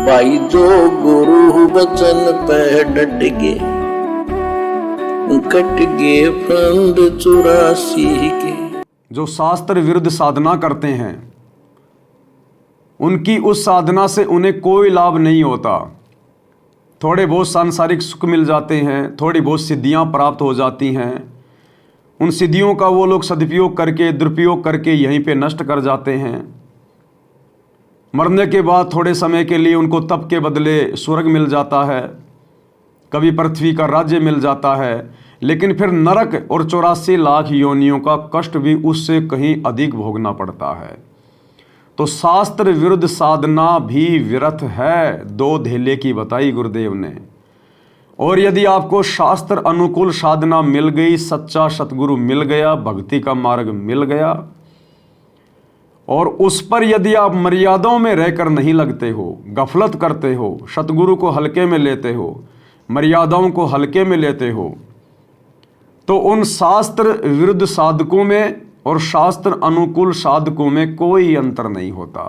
भाई जो गुरु वचन पे डट गे, कट गे फंद 84 के। जो शास्त्र विरुद्ध साधना करते हैं उनकी उस साधना से उन्हें कोई लाभ नहीं होता। थोड़े बहुत सांसारिक सुख मिल जाते हैं, थोड़ी बहुत सिद्धियां प्राप्त हो जाती हैं। उन सिद्धियों का वो लोग सदुपयोग करके दुरुपयोग करके यहीं पे नष्ट कर जाते हैं। मरने के बाद थोड़े समय के लिए उनको तप के बदले स्वर्ग मिल जाता है, कभी पृथ्वी का राज्य मिल जाता है, लेकिन फिर नरक और 84 लाख योनियों का कष्ट भी उससे कहीं अधिक भोगना पड़ता है। तो शास्त्र विरुद्ध साधना भी व्यर्थ है, दो धेले की बताई गुरुदेव ने। और यदि आपको शास्त्र अनुकूल साधना मिल गई, सच्चा सतगुरु मिल गया, भक्ति का मार्ग मिल गया, और उस पर यदि आप मर्यादाओं में रहकर नहीं लगते हो, गफलत करते हो, सतगुरु को हल्के में लेते हो, मर्यादाओं को हल्के में लेते हो, तो उन शास्त्र विरुद्ध साधकों में और शास्त्र अनुकूल साधकों में कोई अंतर नहीं होता।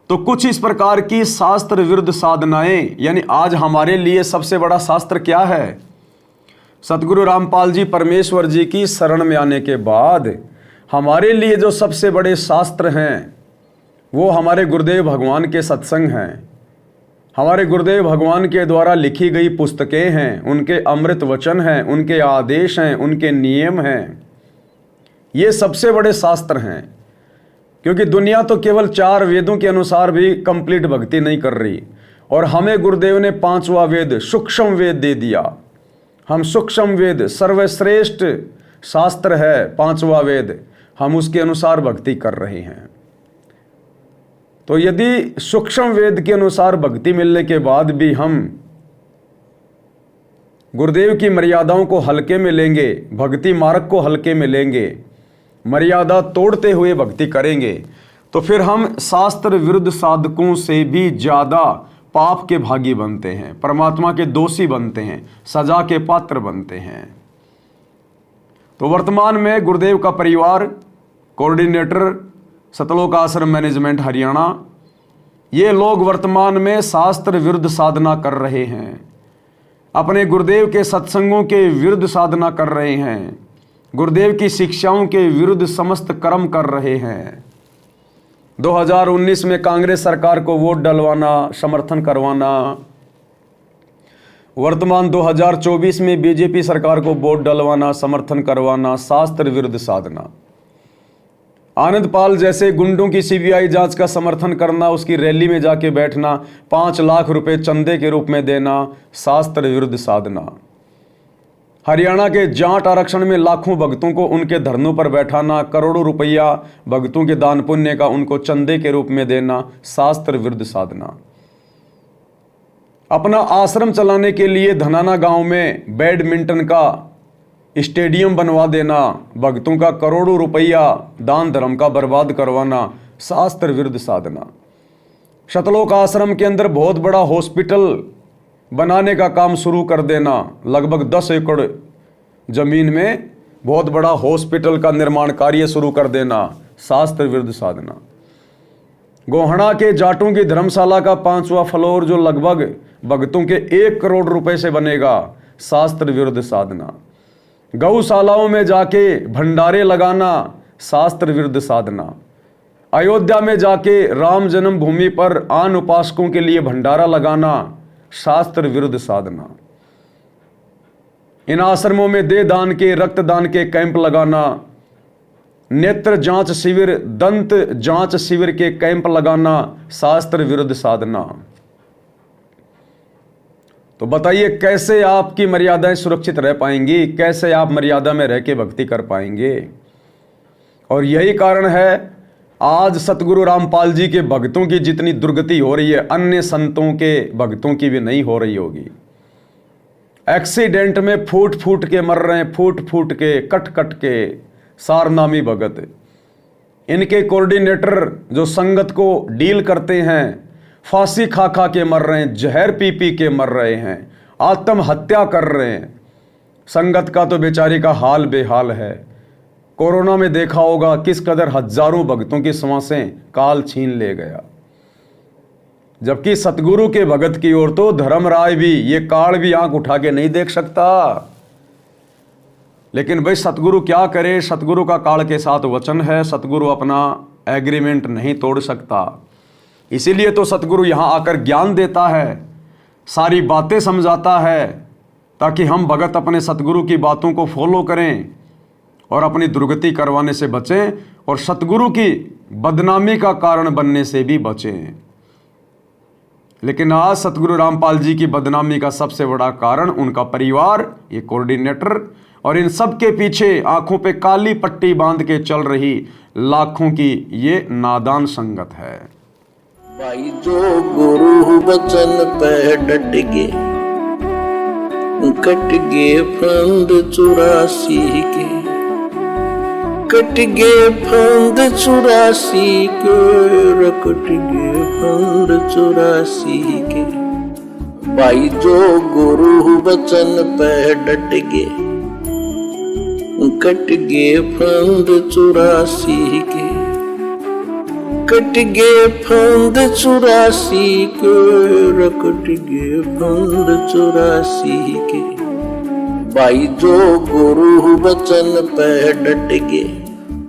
तो कुछ इस प्रकार की शास्त्र विरुद्ध साधनाएं, यानी आज हमारे लिए सबसे बड़ा शास्त्र क्या है? सतगुरु रामपाल जी परमेश्वर जी की शरण में आने के बाद हमारे लिए जो सबसे बड़े शास्त्र हैं वो हमारे गुरुदेव भगवान के सत्संग हैं, हमारे गुरुदेव भगवान के द्वारा लिखी गई पुस्तकें हैं, उनके अमृत वचन हैं, उनके आदेश हैं, उनके नियम हैं। ये सबसे बड़े शास्त्र हैं, क्योंकि दुनिया तो केवल 4 वेदों के अनुसार भी कंप्लीट भक्ति नहीं कर रही, और हमें गुरुदेव ने 5वां वेद सूक्ष्म वेद दे दिया। हम सूक्ष्म वेद सर्वश्रेष्ठ शास्त्र है 5वां वेद, हम उसके अनुसार भक्ति कर रहे हैं। तो यदि सूक्ष्म वेद के अनुसार भक्ति मिलने के बाद भी हम गुरुदेव की मर्यादाओं को हल्के में लेंगे, भक्ति मार्ग को हल्के में लेंगे, मर्यादा तोड़ते हुए भक्ति करेंगे, तो फिर हम शास्त्र विरुद्ध साधकों से भी ज़्यादा पाप के भागी बनते हैं, परमात्मा के दोषी बनते हैं, सजा के पात्र बनते हैं। तो वर्तमान में गुरुदेव का परिवार, कोऑर्डिनेटर सतलोक आश्रम मैनेजमेंट हरियाणा, ये लोग वर्तमान में शास्त्र विरुद्ध साधना कर रहे हैं, अपने गुरुदेव के सत्संगों के विरुद्ध साधना कर रहे हैं, गुरुदेव की शिक्षाओं के विरुद्ध समस्त कर्म कर रहे हैं। 2019 में कांग्रेस सरकार को वोट डलवाना, समर्थन करवाना, वर्तमान 2024 में बीजेपी सरकार को वोट डलवाना, समर्थन करवाना, शास्त्र विरुद्ध साधना। आनंद पाल जैसे गुंडों की सीबीआई जांच का समर्थन करना, उसकी रैली में जाके बैठना, 5 लाख रुपए चंदे के रूप में देना, शास्त्र विरुद्ध साधना। हरियाणा के जाट आरक्षण में लाखों भक्तों को उनके धरनों पर बैठाना, करोड़ों रुपया भक्तों के दान पुण्य का उनको चंदे के रूप में देना, शास्त्र विरुद्ध साधना। अपना आश्रम चलाने के लिए धनाना गांव में बैडमिंटन का स्टेडियम बनवा देना, भक्तों का करोड़ों रुपया दान धर्म का बर्बाद करवाना, शास्त्र विरुद्ध साधना। सतलोक आश्रम के अंदर बहुत बड़ा हॉस्पिटल बनाने का काम शुरू कर देना, लगभग 10 एकड़ जमीन में बहुत बड़ा हॉस्पिटल का निर्माण कार्य शुरू कर देना, शास्त्र विरुद्ध साधना। गोहना के जाटों की धर्मशाला का 5वां फ्लोर जो लगभग भक्तों के 1 करोड़ रुपए से बनेगा, शास्त्र विरुद्ध साधना। गौशालाओं में जाके भंडारे लगाना, शास्त्र विरुद्ध साधना। अयोध्या में जाके राम जन्मभूमि पर आन उपासकों के लिए भंडारा लगाना, शास्त्र विरुद्ध साधना। इन आश्रमों में देह दान के, रक्तदान के कैंप लगाना, नेत्र जांच शिविर, दंत जांच शिविर के कैंप लगाना, शास्त्र विरुद्ध साधना। तो बताइए कैसे आपकी मर्यादाएं सुरक्षित रह पाएंगी, कैसे आप मर्यादा में रह के भक्ति कर पाएंगे? और यही कारण है आज सतगुरु रामपाल जी के भक्तों की जितनी दुर्गति हो रही है, अन्य संतों के भक्तों की भी नहीं हो रही होगी। एक्सीडेंट में फूट फूट के मर रहे हैं, फूट फूट के, कट कट के, सारनामी भगत। इनके कोऑर्डिनेटर जो संगत को डील करते हैं, फांसी खा खा के मर रहे हैं, जहर पी पी के मर रहे हैं, आत्महत्या कर रहे हैं। संगत का तो बेचारी का हाल बेहाल है। कोरोना में देखा होगा किस कदर हजारों भक्तों की सांसें काल छीन ले गया। जबकि सतगुरु के भगत की ओर तो धर्मराय भी, ये काल भी आंख उठा के नहीं देख सकता। लेकिन भाई सतगुरु क्या करे, सतगुरु का काल के साथ वचन है, सतगुरु अपना एग्रीमेंट नहीं तोड़ सकता। इसीलिए तो सतगुरु यहाँ आकर ज्ञान देता है, सारी बातें समझाता है, ताकि हम भगत अपने सतगुरु की बातों को फॉलो करें और अपनी दुर्गति करवाने से बचें और सतगुरु की बदनामी का कारण बनने से भी बचें। लेकिन आज सतगुरु रामपाल जी की बदनामी का सबसे बड़ा कारण उनका परिवार, ये कोऑर्डिनेटर, और इन सब के पीछे आंखों पे काली पट्टी बांध के चल रही लाखों की ये नादान संगत है। भाई जो गुरु वचन पे डट गे, कट गे फंद 84 के, कट गे फंद 84 के, कट गे फंद 84 के। भाई जो गुरु वचन पे डट गे, कट गे फंद 84 के, कट गे फंद 84 के, कट गे फंद 84 के। भाई जो गुरु वचन पे डट गे,